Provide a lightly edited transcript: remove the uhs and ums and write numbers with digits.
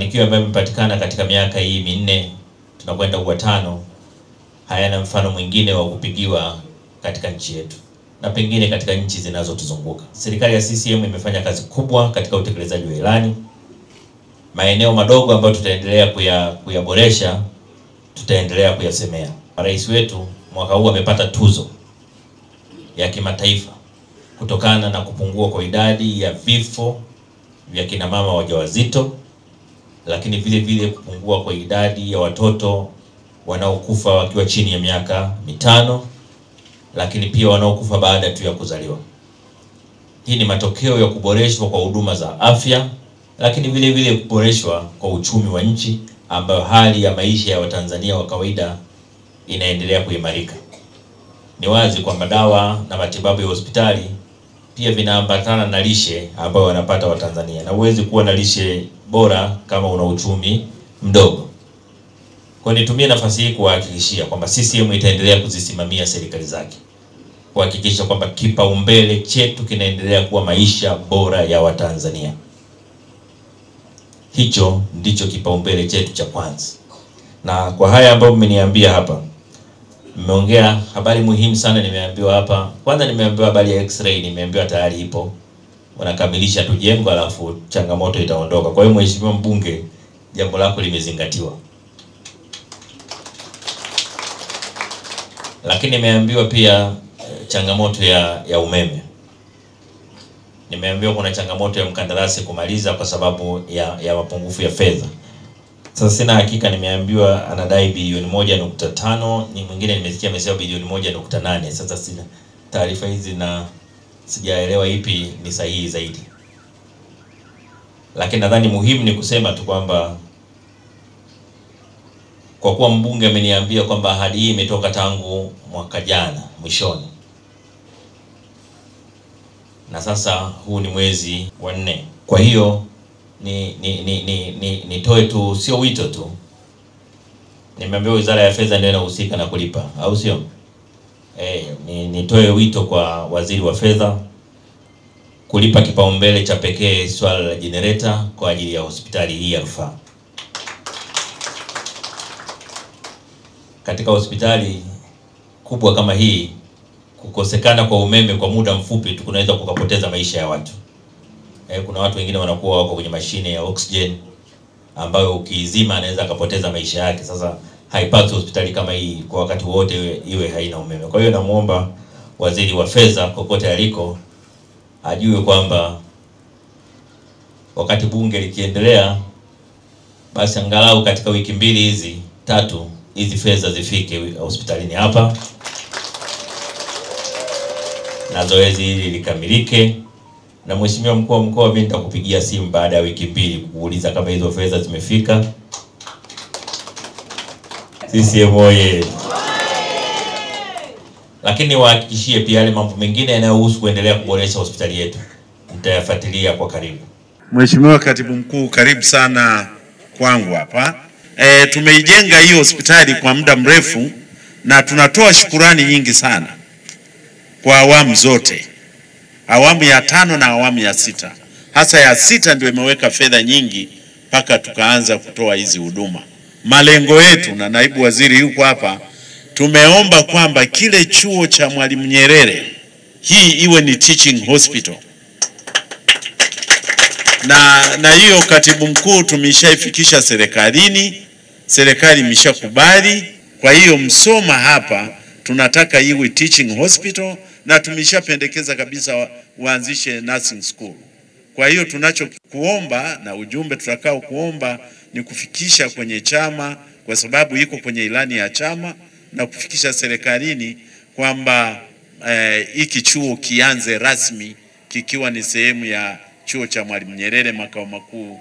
Mafanikio ambayo yamepatikana katika miaka hii minne tunakwenda kwa 5 hayana mfano mwingine wa kupigiwa katika nchi yetu na pengine katika nchi zinazotuzunguka. Serikali ya CCM imefanya kazi kubwa katika utekelezaji wa ilani. Maeneo madogo ambayo tutaendelea kuyaboresha, tutaendelea kuyasemea. Rais wetu mwaka huu amepata tuzo ya kimataifa kutokana na kupungua kwa idadi ya vifo vya kina mama wajawazito, lakini vile vile kupungua kwa idadi ya watoto wanaokufa wakiwa chini ya miaka 5, lakini pia wanaokufa baada tu ya kuzaliwa. Hii ni matokeo ya kuboreshwa kwa huduma za afya, lakini vile vile kuboreshwa kwa uchumi wa nchi, ambayo hali ya maisha ya Watanzania wa kawaida inaendelea kuimarika. Ni wazi kwamba dawa na matibabu ya hospitali pia vinaambatana na lishe ambayo wanapata Watanzania, na huwezi kuwa na lishe bora kama una uchumi mdogo. Kwa nitumie nafasi hii kuhakikishia kwamba CCM itaendelea kuzisimamia serikali zake, kuhakikisha kwamba kipaumbele chetu kinaendelea kuwa maisha bora ya Watanzania. Hicho ndicho kipaumbele chetu cha kwanza. Na kwa haya ambayo mmeniambia hapa, mmeongea habari muhimu sana. Nimeambiwa hapa, kwanza nimeambiwa habari ya X-ray, nimeambiwa tayari ipo, wanakamilisha tu jengo alafu changamoto itaondoka. Kwa hiyo Mheshimiwa Mbunge, jambo lako limezingatiwa. Lakini nimeambiwa pia changamoto ya umeme. Nimeambiwa kuna changamoto ya mkandarasi kumaliza kwa sababu ya mapungufu ya fedha. Sasa sina hakika, nimeambiwa anadai bilioni 1.5, ni mwingine nimesikia amesema bilioni 1.8. Sasa sina taarifa hizi na sijaelewa ipi ni sahihi zaidi. Lakini nadhani muhimu ni kusema tu kwamba kwa kuwa mbunge ameniambia kwamba ahadi hii imetoka tangu mwaka jana mwishoni, na sasa huu ni mwezi wa 4. Kwa hiyo nitoe tu, sio wito tu. Nimeambiwa Wizara ya Fedha ndio inahusika na kulipa, au sio? Nitoe wito kwa Waziri wa Fedha kulipa kipaumbele cha pekee swala la generator kwa ajili ya hospitali hii ya rufaa. Katika hospitali kubwa kama hii, kukosekana kwa umeme kwa muda mfupi tu kunaweza kukapoteza maisha ya watu. Kuna watu wengine wanakuwa wako kwenye mashine ya oxygen ambayo ukiizima anaweza akapoteza maisha yake. Sasa haipaswi hospitali kama hii kwa wakati wote iwe haina umeme. Kwa hiyo namuomba Waziri wa Fedha kokote aliko ajue kwamba wakati bunge likiendelea, basi angalau katika wiki 2 hizi 3 hizi fedha zifike hospitalini hapa na zoezi hili likamilike. Na Mheshimiwa Mkuu wa Mkoa, mimi nitakupigia simu baada ya wiki 2 kuuliza kama hizo fedha zimefika. CCM oye! Lakini wahakikishie pia yale mambo mengine yanayohusu kuendelea kuboresha hospitali yetu nitayafuatilia kwa karibu. Mheshimiwa Katibu Mkuu, karibu sana kwangu hapa. Tumeijenga hii hospitali kwa muda mrefu na tunatoa shukurani nyingi sana kwa awamu zote. Awamu ya 5 na awamu ya 6. Hasa ya 6 ndio imeweka fedha nyingi mpaka tukaanza kutoa hizi huduma. Malengo yetu, na naibu waziri yuko hapa, tumeomba kwamba kile chuo cha Mwalimu Nyerere hii iwe ni teaching hospital. Na hiyo Katibu Mkuu tumeshaifikisha serikalini, serikali imeshakubali. Kwa hiyo Msoma hapa tunataka iwe teaching hospital, na tumeshapendekeza kabisa waanzishe nursing school. Kwa hiyo tunachokuomba na ujumbe tutakao kuomba ni kufikisha kwenye chama, kwa sababu iko kwenye ilani ya chama, na kufikisha serikalini kwamba hiki chuo kianze rasmi kikiwa ni sehemu ya chuo cha Mwalimu Nyerere makao makuu.